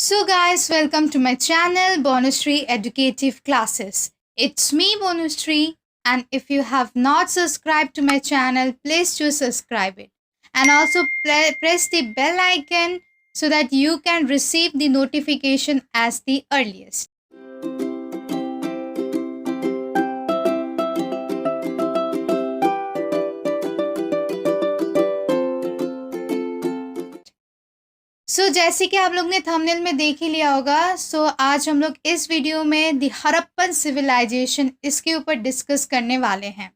So guys, welcome to my channel Bonusree Educative Classes. It's me Bonusree, and if you have not subscribed to my channel, please do subscribe it. And also press the bell icon so that you can receive the notification as the earliest. जैसे कि आप लोग ने thumbnail में देख ही लिया होगा, आज हम लोग इस वीडियो में द हड़प्पन सिविलाइजेशन इसके ऊपर डिस्कस करने वाले हैं।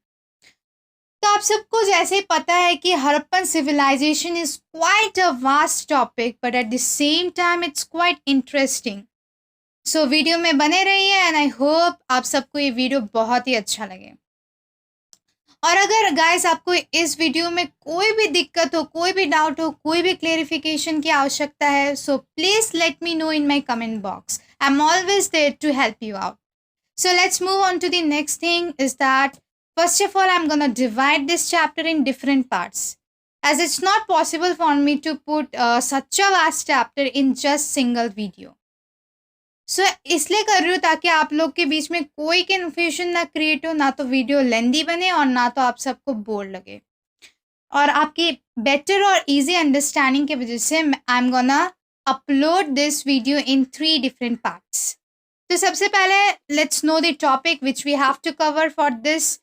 तो आप सबको जैसे पता है कि Harappan civilization is quite a vast topic, but at the same time it's quite interesting. Video में बने रहिए एंड आई होप आप सबको ये वीडियो बहुत ही अच्छा लगे। और अगर गाइस आपको इस वीडियो में कोई भी दिक्कत हो, कोई भी डाउट हो, कोई भी क्लेरिफिकेशन की आवश्यकता है, so please let me know in my comment box. I am always there to help you out. So let's move on to the next thing is that first of all I'm going to divide this chapter in different parts, as it's not possible for me to put such a vast chapter in just single video. इसलिए कर रही हूँ ताकि आप लोग के बीच में कोई कन्फ्यूजन ना क्रिएट हो, ना तो वीडियो लेंदी बने और ना तो आप सबको बोर लगे, और आपकी बेटर और इजी अंडरस्टैंडिंग की वजह से I am gonna upload this video in 3 different parts. तो सबसे पहले let's know the topic which we have to cover for this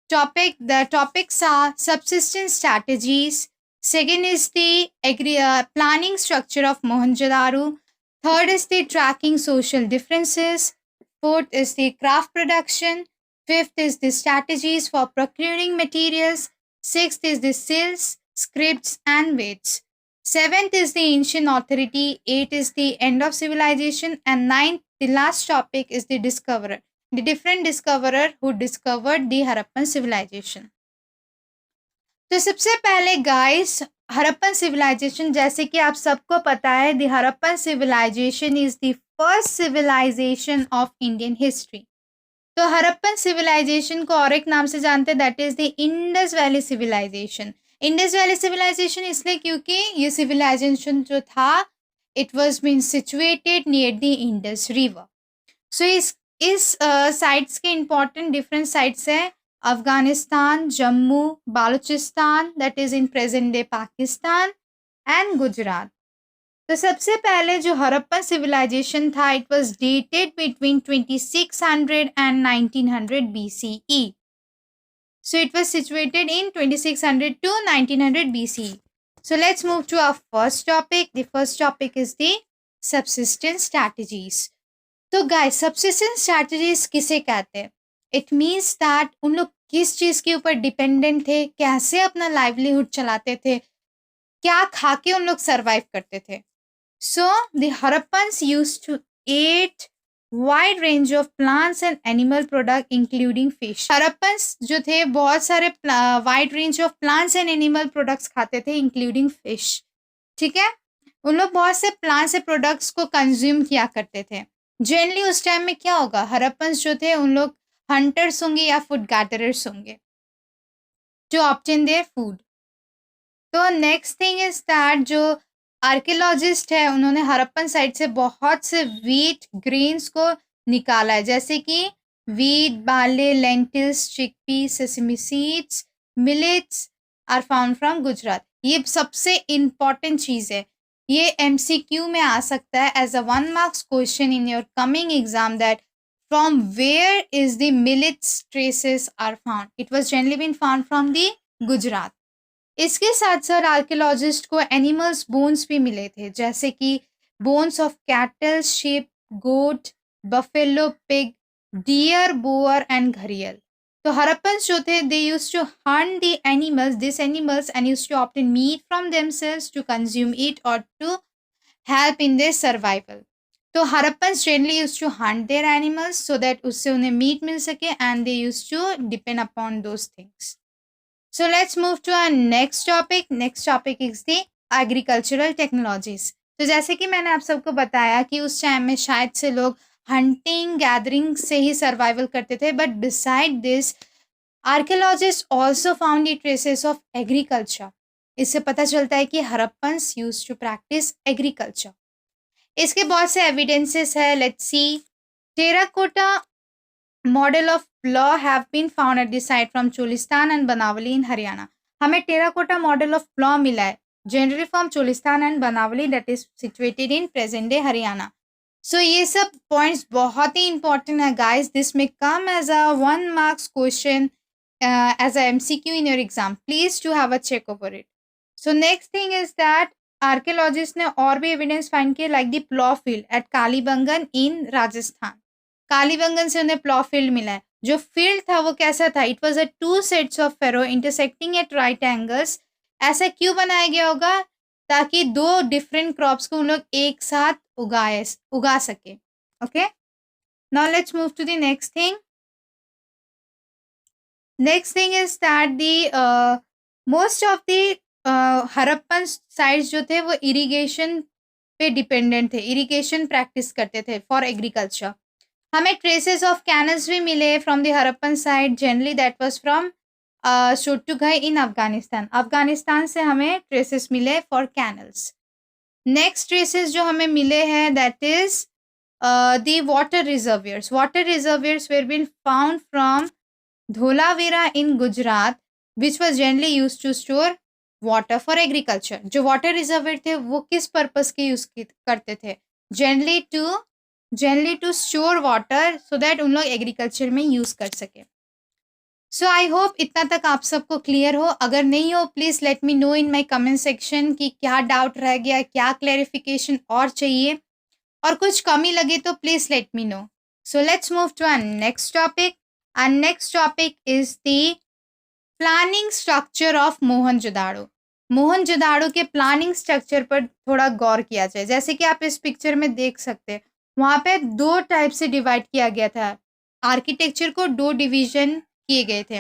topic. The topics are subsistence strategies. Second is the planning structure of Mohenjo-daro. Third is the tracking social differences. Fourth is the craft production. Fifth is the strategies for procuring materials. Sixth is the sales, scripts, and weights. Seventh is the ancient authority. Eighth is the end of civilization. And ninth, the last topic, is the discoverer. The different discoverer who discovered the Harappan civilization. तो सबसे पहले guys, Harappan civilisation, जैसे कि आप सबको पता है, the Harappan civilization is the first civilization of Indian history. तो हड़प्पन सिविलाइजेशन को और एक नाम से जानते हैं, that is the Indus Valley Civilisation. Indus Valley Civilisation इसलिए क्योंकि ये सिविलाइजेशन जो था, it was been situated near the Indus river. So इस साइट्स के इंपॉर्टेंट डिफरेंट साइट्स हैं Afghanistan, Jammu, Baluchistan, that is in present day Pakistan, and Gujarat. तो सबसे पहले जो हड़प्पन सिविलाइजेशन था, it was dated between 2600 and 1900 BCE. So it was situated in 2600 to 1900 BCE. So let's move to our first topic. The first topic is the subsistence strategies. तो guys, subsistence strategies किसे कहते हैं? It means that उन लोग किस चीज़ के ऊपर dependent थे, कैसे अपना लाइवलीहुड चलाते थे, क्या खा के उन लोग सर्वाइव करते थे. So the Harappans used to eat wide range of plants and animal product including fish. Harappans जो थे बहुत सारे wide range of plants and animal products खाते थे इंक्लूडिंग फिश. ठीक है, उन लोग बहुत से प्लांट्स से प्रोडक्ट्स को कंज्यूम किया करते थे. जनरली उस टाइम में क्या होगा, हड़प्पन्स जो थे उन लोग हंटर्स होंगे या फूड गैदरर्स होंगे जो ऑब्टेन देयर फूड. तो नेक्स्ट थिंग इज दैट जो आर्कियोलॉजिस्ट है, उन्होंने हड़प्पन साइट से बहुत से व्हीट ग्रेन्स को निकाला है, जैसे कि wheat, barley, lentils, chickpea, sesame seeds, millets are found from Gujarat. ये सबसे इम्पॉर्टेंट चीज़ है, ये MCQ में आ सकता है as a 1 marks question in your coming exam, that from where is the millets traces are found. It was generally been found from the Gujarat. इसके साथ साथ आर्कियोलॉजिस्ट को एनिमल्स बोन्स भी मिले थे, जैसे कि bones of cattle, sheep, goat, buffalo, pig, deer, boar and घड़ियाल. तो हड़प्पन्स जो थे, they used to hunt these animals and used to obtain meat from themselves to consume it or to help in their survival. तो Harappans generally use to hunt their animals so that उससे उन्हें meat मिल सके, and they use to depend upon those things. So let's move to our next topic. Next topic is the agricultural technologies. तो जैसे कि मैंने आप सबको बताया कि उस टाइम में शायद से लोग हंटिंग गैदरिंग से ही सर्वाइवल करते थे, but beside this archaeologist also found the traces of agriculture. इससे पता चलता है कि Harappans use to practice agriculture. इसके बहुत से एविडेंसेस है. Let's see. Terracotta model of plough have been found at the site from Cholistan and Banawali in Haryana. हमें टेराकोटा मॉडल ऑफ लॉ मिला है generally from Cholistan and Banawali that is situated in present day Haryana. So ये सब points बहुत ही important है guys. This में come as a 1 marks question as a MCQ in your exam. Please to have a check over it. So next thing is that archaeologist ने और भी evidence find किए like the plough field at Kalibangan in Rajasthan. Kalibangan से उन्हें plough field मिला है. जो field था वो कैसा था? It was a 2 sets of furrow intersecting at right angles. ऐसा क्यों बनाया गया होगा? ताकि 2 डिफरेंट क्रॉप्स को उन लोग एक साथ उगा सके. Okay, now let's move to the next thing. Next thing is that the most of the Harappan sites जो थे वो इरिगेशन पे डिपेंडेंट थे, इरिगेशन प्रैक्टिस करते थे फॉर एग्रीकल्चर. हमें ट्रेसेस ऑफ कैनल्स भी मिले from the Harappan site. Generally that was from शोटुघई इन अफगानिस्तान. अफगानिस्तान से हमें ट्रेसेस मिले फॉर कैनल्स. नेक्स्ट ट्रेसेस जो हमें मिले हैं that is the water reservoirs. Water reservoirs were been found from Dholavira in Gujarat which was generally use to store water for agriculture. जो water reservoir थे वो किस पर्पस के यूज करते थे? Generally to store water so that उन लोग agriculture में यूज कर सके. सो आई होप इतना तक आप सबको क्लियर हो. अगर नहीं हो please let me know in my comment section कि क्या डाउट रह गया, क्या क्लैरिफिकेशन और चाहिए, और कुछ कमी लगे तो please let me know. So let's move to our next topic. Our next topic is the planning structure of Mohenjodaro. Mohenjodaro के प्लानिंग स्ट्रक्चर पर थोड़ा गौर किया जाए. जैसे कि आप इस पिक्चर में देख सकते हैं, वहाँ पे 2 टाइप से डिवाइड किया गया था. आर्किटेक्चर को 2 डिवीजन किए गए थे.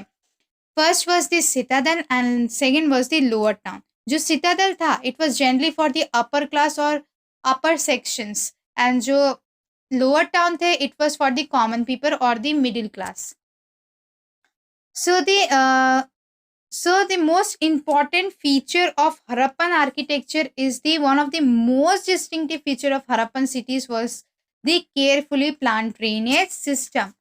First was the citadel and second was the lower town. जो सिटाडेल था it was generally for the upper class और अपर सेक्शंस, एंड जो लोअर टाउन थे it was for the common people और the middle class. So the most important feature of Harappan architecture is the one of the most distinctive feature of Harappan cities was the carefully planned drainage system.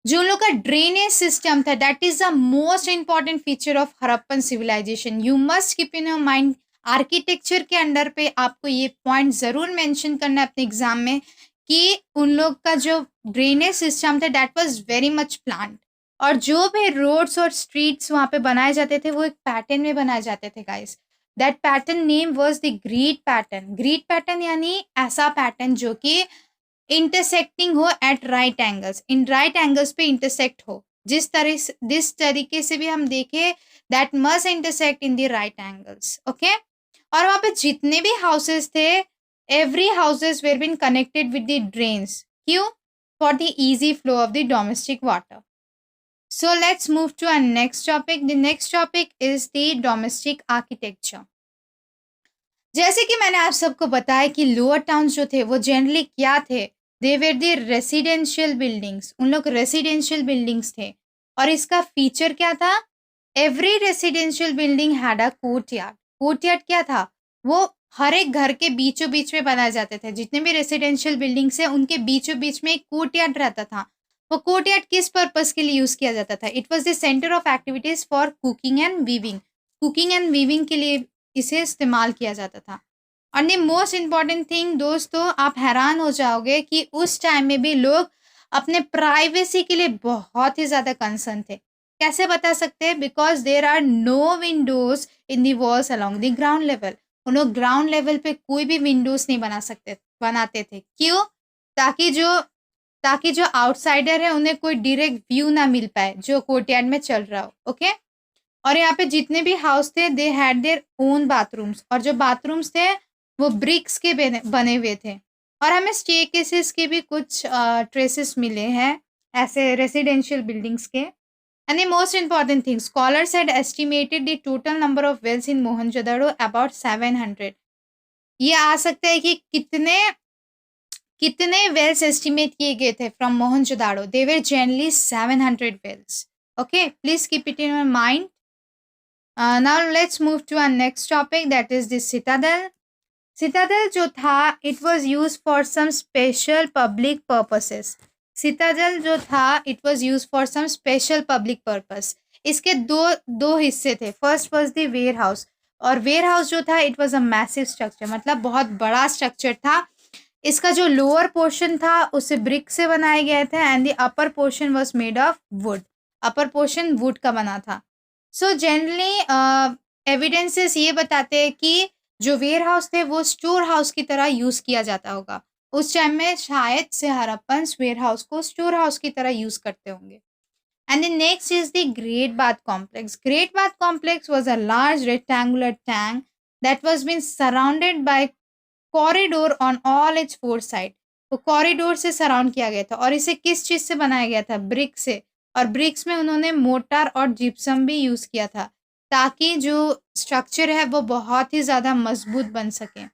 जो लोग का drainage system था that is the most important feature of Harappan civilization. You must keep in your mind. Architecture के under पे आपको ये point ज़रूर mention करना है अपने एग्जाम में कि उन लोग का जो ड्रेनेज सिस्टम था that was very much planned. और जो भी रोड्स और स्ट्रीट्स वहाँ पे बनाए जाते थे वो एक पैटर्न में बनाए जाते थे guys. That pattern name was the grid pattern. Grid pattern यानी ऐसा पैटर्न जो कि इंटरसेक्टिंग हो at right angles, in right angles पे इंटरसेक्ट हो. जिस तरीके से भी हम देखें that must intersect in the right angles. Okay, और वहाँ पे जितने भी हाउसेस थे every houses were been connected with the drains. क्यों? For the easy flow of the domestic water. So let's move to our next topic. The next topic is the domestic architecture. जैसे कि मैंने आप सबको बताया कि lower towns जो थे वो जनरली क्या थे? They were the residential buildings. उन लोग रेसिडेंशियल बिल्डिंग्स थे. और इसका फीचर क्या था? Every residential building had a courtyard. Courtyard क्या था? वो हर एक घर के बीचों बीच में बनाए जाते थे. जितने भी रेसिडेंशियल बिल्डिंग्स हैं उनके बीचों बीच में एक कोर्टयार्ड रहता था. वो कोर्टयार्ड किस पर्पस के लिए यूज किया जाता था? It was the centre of activities for cooking and weaving. Cooking and weaving के लिए इसे इस्तेमाल किया जाता था. और द मोस्ट इम्पॉर्टेंट थिंग दोस्तों, आप हैरान हो जाओगे कि उस टाइम में भी लोग अपने प्राइवेसी के लिए बहुत ही ज़्यादा कंसर्न थे. कैसे बता सकते हैं? Because there are no windows in the walls along the ground level. उन लोग ग्राउंड लेवल पे कोई भी विंडोज नहीं बनाते थे. क्यों? ताकि जो आउटसाइडर है उन्हें कोई डायरेक्ट व्यू ना मिल पाए जो कोर्टयार्ड में चल रहा हो. ओके, और यहाँ पे जितने भी हाउस थे they had their own bathrooms. और जो बाथरूम्स थे वो ब्रिक्स के बने हुए थे. और हमें स्टेयरकेसेस के भी कुछ ट्रेसेस मिले हैं ऐसे रेसिडेंशियल बिल्डिंग्स के. And the most important thing, scholars had estimated the total number of wells in Mohenjodaro about 700. ये आ सकता है कि कितने वेल्स एस्टिमेट किए गए थे from Mohenjodaro? They were generally 700 wells. Okay, please keep it in your mind. Now let's move to our next topic, that is the citadel. Citadel जो था it was use for some special public purposes. Citadel जो था it was use for some special public purpose. इसके दो दो हिस्से थे। First was the warehouse, और वेयर हाउस जो था it was a massive structure, मतलब बहुत बड़ा स्ट्रक्चर था। इसका जो लोअर पोर्शन था उसे ब्रिक से बनाए गए थे and the upper portion was made of would. Upper portion would का बना था। सो जनरली एविडेंसेस ये बताते हैं कि जो वेयर हाउस थे वो स्टोर हाउस की तरह यूज किया जाता होगा। उस टाइम में शायद से हड़प्पन्स वेयर हाउस को स्टोर हाउस की तरह यूज करते होंगे। And the next is the Great Bath Complex. Great Bath Complex was a large rectangular tank that was being surrounded by corridor on all its four sides. तो corridor से surround किया गया था, और इसे किस चीज से बनाया गया था? ब्रिक से। और ब्रिक्स में उन्होंने मोटार और जिप्सम भी यूज किया था ताकि जो स्ट्रक्चर है वो बहुत ही ज्यादा मजबूत बन सके।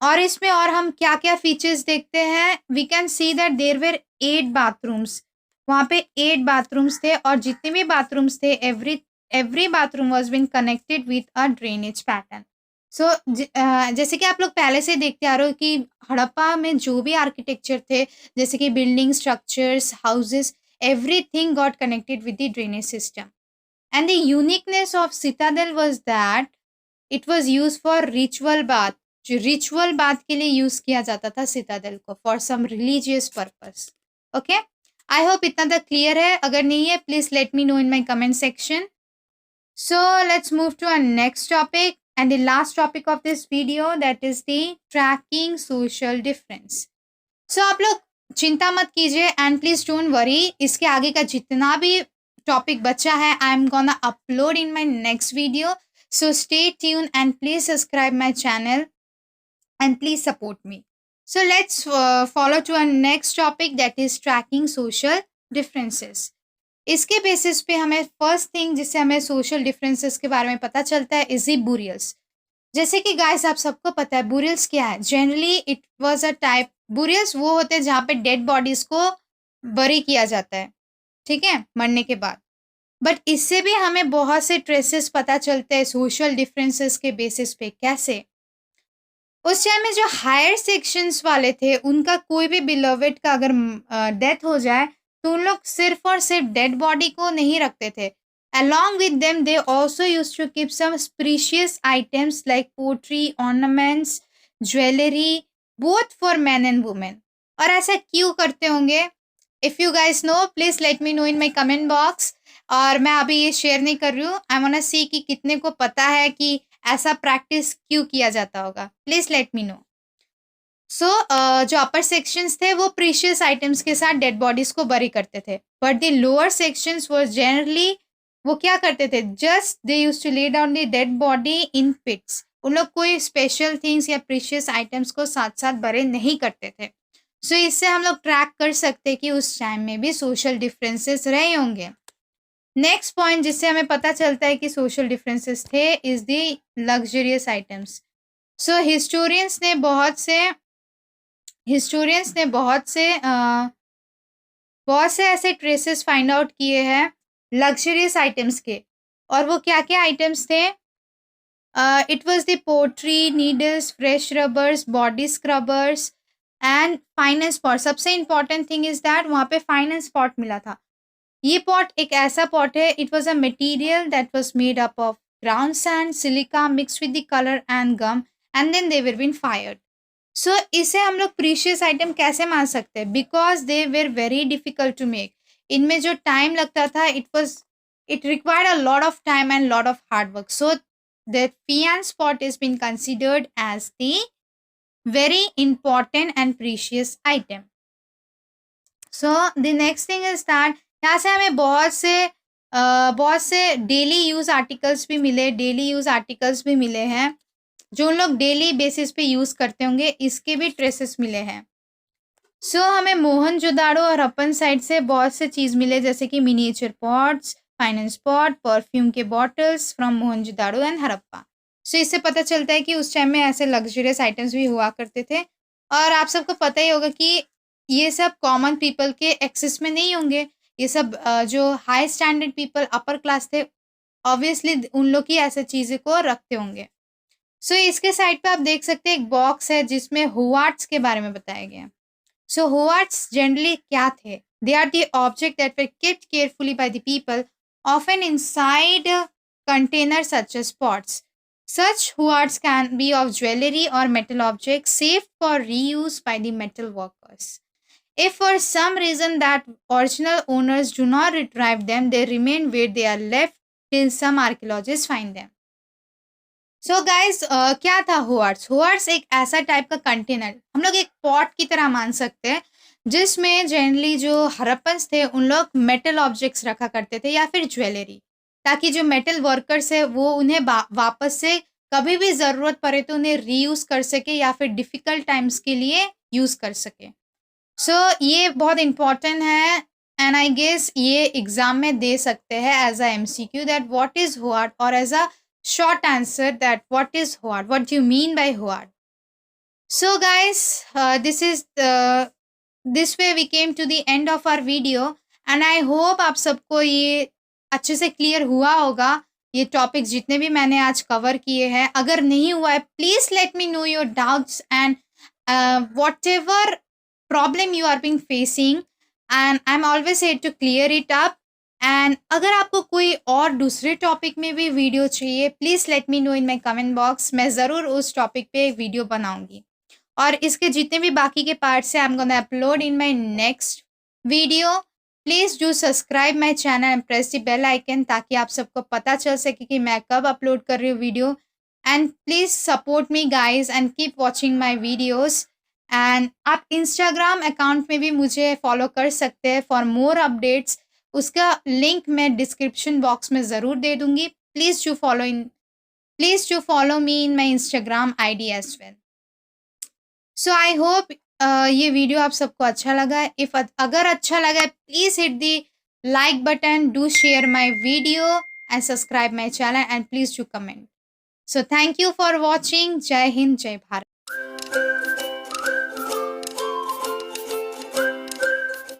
और इसमें और हम क्या क्या फीचर्स देखते हैं? We can see that there were 8 bathrooms. वहाँ पे 8 बाथरूम्स थे, और जितने भी बाथरूम्स थे every bathroom was been connected with a drainage pattern. So जैसे कि आप लोग पहले से देखते आ रहे हो कि हड़प्पा में जो भी आर्किटेक्चर थे, जैसे कि building structures, houses, everything got connected with the drainage system. And the uniqueness of citadel was that it was used for ritual bath. जो रिचुअल बाथ के लिए यूज किया जाता था सिटाडेल को for some religious purpose. Okay, I hope इतना तक clear है। अगर नहीं है please let me know in my comment section. So let's move to our next topic and the last topic of this video, that is the tracking social difference. So आप लोग चिंता मत कीजिए एंड प्लीज डोंट वरी, इसके आगे का जितना भी टॉपिक बचा है आई am gonna upload in my next video. So stay tuned and please subscribe my channel and please support me. So let's follow to our next topic, that is tracking social differences. इसके basis पे हमें first thing जिससे हमें social differences के बारे में पता चलता है इज दी बुरियल्स। जैसे कि गाइस आप सबको पता है बुरियल्स क्या है। Generally it was a type, burials वो होते हैं जहाँ पे डेड बॉडीज को बरी किया जाता है, ठीक है, मरने के बाद। बट इससे भी हमें बहुत से ट्रेसेस पता चलते हैं सोशल डिफरेंसेस के बेसिस पे। कैसे? उस टाइम में जो हायर सेक्शंस वाले थे उनका कोई भी बिलोवेड का अगर डेथ हो जाए तो उन लोग सिर्फ और सिर्फ डेड बॉडी को नहीं रखते थे। Along with them they also use to keep some precious items like pottery, ornaments, jewellery, both for man and women. और ऐसा क्यों करते होंगे? If you guys know please let me know in my comment box. और मैं अभी ये share नहीं कर रही हूँ, आई वांट टू सी कि कितने को पता है कि ऐसा प्रैक्टिस क्यों किया जाता होगा। Please let me know. So जो अपर सेक्शंस थे वो प्रीशियस आइटम्स के साथ डेड बॉडीज को बरी करते थे, बट द लोअर सेक्शंस वो जनरली वो क्या करते थे? Just they use to lay down the dead body in pits. उन लोग कोई स्पेशल थिंग्स या प्रीशियस आइटम्स को साथ साथ बरे नहीं करते थे। सो इससे हम लोग ट्रैक कर सकते कि उस टाइम में भी सोशल डिफरेंसेस रहे होंगे। नेक्स्ट पॉइंट जिससे हमें पता चलता है कि सोशल डिफरेंसेस थे is the luxurious items. So historians ने बहुत से ऐसे ट्रेसेस फाइंड आउट किए हैं लग्जरियस आइटम्स के। और वो क्या क्या आइटम्स थे? It was the pottery, needles, fresh rubbers, body scrubbers and faience pot. सबसे इंपॉर्टेंट थिंग इज दैट वहाँ पे फाइनेंस पॉट मिला था। ये पॉट एक ऐसा पॉट है, it was a material that was made up of ground sand, silica mixed with the colour and gum and then they were been fired. So इसे हम लोग प्रीशियस आइटम कैसे मान सकते हैं? Because they were very difficult to make. इनमें जो time लगता था it required a lot of time and lot of hard work. So the faience pot is been considered as the very important and precious item. So the next thing is that यहाँ से हमें बहुत से daily use articles भी मिले हैं जो उन लोग डेली बेसिस पे यूज करते होंगे, इसके भी ट्रेसेस मिले हैं। सो हमें मोहनजोदाड़ो और हड़प्पन साइड से बहुत से चीज मिले, जैसे कि miniature pots, faience pot, perfume के bottles from Mohenjodaro and Harappa. So इससे पता चलता है कि उस टाइम में ऐसे लग्जरियस आइटम्स भी हुआ करते थे। और आप सबको पता ही होगा कि ये सब कॉमन पीपल के एक्सेस में नहीं होंगे। ये सब जो high standard people, upper class थे, ऑब्वियसली उन लोग ही ऐसे चीज़ें को रखते होंगे। सो इसके साइड पे आप देख सकते हैं एक बॉक्स है जिसमें हुआर्ट्स के बारे में बताया गया है। सो हुआर्ट्स जनरली क्या थे? They are the object that were kept carefully by the people, often inside containers such as pots. Such huards can be of jewelry or metal objects saved for reuse by the metal workers. If for some reason that original owners do not retrieve them, they remain where they are left till some archaeologists find them. So guys क्या था हुआर्ट्स? हुआर्ट्स एक ऐसा type का container, हम लोग एक pot की तरह मान सकते हैं, जिसमें जनरली जो हड़प्पन्स थे उन लोग मेटल ऑब्जेक्ट्स रखा करते थे या फिर ज्वेलरी, ताकि जो मेटल वर्कर्स है वो उन्हें वापस से कभी भी ज़रूरत पड़े तो उन्हें रीयूज़ कर सके या फिर डिफ़िकल्ट टाइम्स के लिए यूज़ कर सके। सो ये बहुत इम्पोर्टेंट है एंड आई गेस ये एग्ज़ाम में दे सकते हैं as a MCQ that what is हुआर्ट, और as a short answer that what is Huard, what do you mean by Huard. So guys, this way we came to the end of our video and I hope आप सबको ये अच्छे से clear हुआ होगा। ये टॉपिक्स जितने भी मैंने आज कवर किए हैं, अगर नहीं हुआ है please let me know your doubts and whatever problem you are being facing and I am always here to clear it up. And अगर आपको कोई और दूसरे टॉपिक में भी वीडियो चाहिए please let me know in my comment box, मैं ज़रूर उस टॉपिक पे एक वीडियो बनाऊंगी। और इसके जितने भी बाकी के पार्ट्स हैं I am gonna upload in my next video. Please do subscribe my channel and press the bell icon ताकि आप सबको पता चल सके कि मैं कब अपलोड कर रही हूँ video. And please support me guys and keep watching my videos. And आप इंस्टाग्राम अकाउंट में भी मुझे फॉलो कर सकते हैं फॉर मोर अपडेट्स, उसका लिंक मैं डिस्क्रिप्शन बॉक्स में ज़रूर दे दूंगी। Please to follow me in my Instagram ID as well. So I hope ये वीडियो आप सबको अच्छा लगा है। इफ अगर अच्छा लगा है please hit the like button, do share my video and subscribe my channel and please do comment. So thank you for watching. जय हिंद, जय भारत।